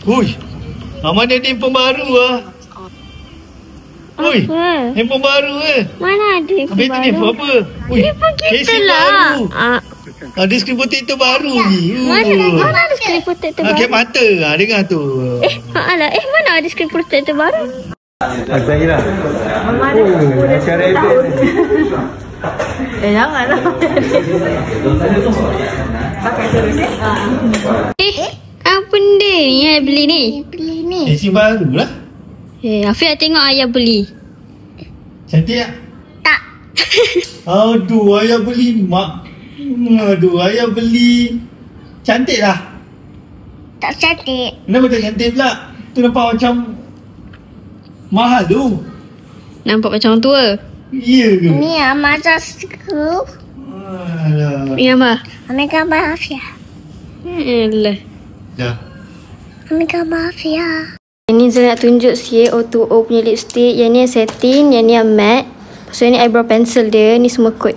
Ui, mana ada handphone baru ah? Ui, handphone baru Mana ada handphone baru? Habis tu handphone apa? Ui, handphone kita casing lah. baru. Ada screen protector baru ni. Mana ada screen protector baru? Pakai mata dengar tu. Mana ada screen protector baru? Zahira. Cara janganlah. Pakai terus Apa benda ni beli ni? casing baru lah. Afiq tengok ayah beli. Cantik tak? Tak. Aduh, ayah beli mak. Aduh, ayah beli. Cantik lah. Tak cantik. Kenapa tak cantik pula? Tu nampak macam mahal tu. Nampak macam orang tua. Ya ke? Ni macam skru. Alah. Ni apa? Ambil gambar Afia. Alah. Dah. Ambil gambar Afia. Yang ni saya nak tunjuk sikit O2O punya lipstick. Yang ni yang satin, yang ni yang matte. Lepas tu ni eyebrow pencil dia. Ni semua kod.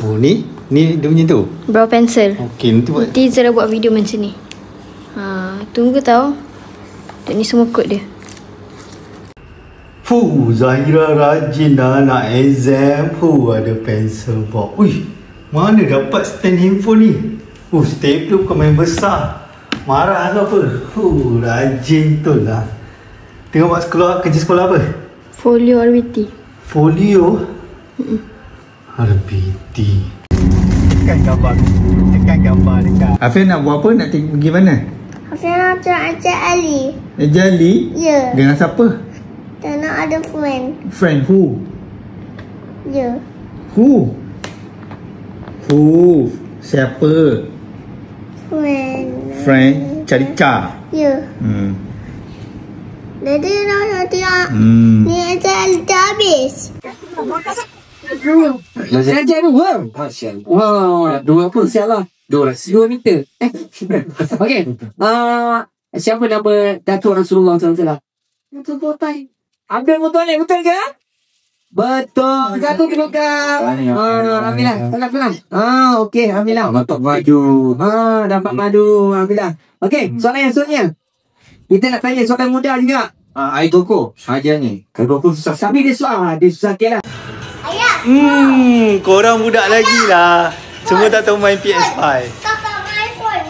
Oh ni? Ni dia punya tu? Brow pencil. Okey, nanti buat. Nanti Zara buat video macam ni. Tunggu tau. Dan ni semua kod dia. Zahira rajin dah nak exam. Ada pencil box. Ui, mana dapat stand handphone ni? Stapler bukan main besar. Marah ke apa? Rajin tu lah. Tengok mak keluar kerja sekolah apa? Folio RBT. Folio? RBT. Tekan gambar dekat. Afif nak buat apa? Nak pergi mana? Afia nak ajak Ali. Jali? Ya. Dengan siapa? Dan nak ada friend. Friend who? Ya. Who? Siapa? Friend Carika. Ya. Jadi nak dia. Ni ajak Ali dah habis. Belajar dua. Wah, dua apa sialah. 2 meter. Okey. Siapa nama Datuk Rasulullah SAW? Datuk Botai. Ambil motor ni, betul ke? Betul. Satu tukar. Alhamdulillah. Salam. Okey, alhamdulillah. Dapat madu. Dapat madu. Alhamdulillah. Okey, soalan yang seterusnya. Kita nak tanya soalan mudah juga. Air koko saja ni. Kalau kau susah. Tapi dia susah sikit lah. Korang budak lagi lah. Semua tak tahu main PS5. Kakak main phone.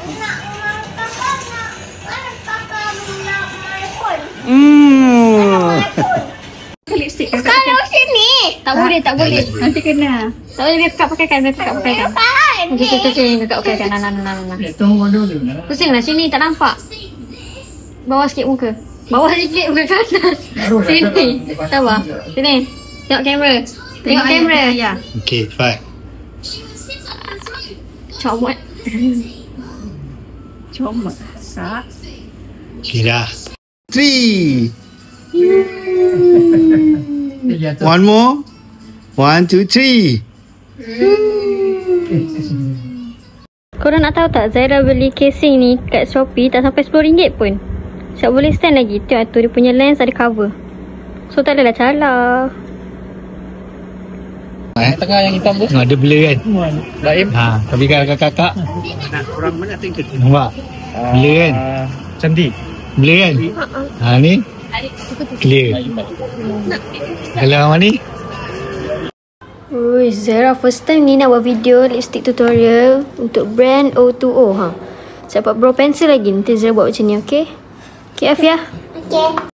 Kakak nak main phone. Lipstick. Kalau sini. Tak boleh. Nanti kena. Tak boleh kakak pakaikan. Kan. Kakak pakaikan. Nah. Pusing lah sini tak nampak. Bawah sikit muka. Bawah sikit muka ke atas. Sini. Sabar. Sini. Tengok kamera. Tengok kamera. Ya. Okay, fine. Comot. Okay dah. 3. One more. 1, 2, 3. Korang nak tahu tak, Zahira beli casing ni kat Shopee tak sampai RM10 pun. Siap boleh stand lagi. Tengok tu dia punya lens ada cover. So tak adalah calar. Tengah yang hitam tu. Ada blur kan? Baim. Tapi kakak-kakak. Orang mana tingkat. Nampak? Blur kan? Cantik. Blur kan? Ni clear. Kalau yang ni? Zahira first time ni nak buat video lipstick tutorial untuk brand O2O. Saya buat brow pencil lagi. Nanti Zahira buat macam ni, okay? Okay, Afia? Okay.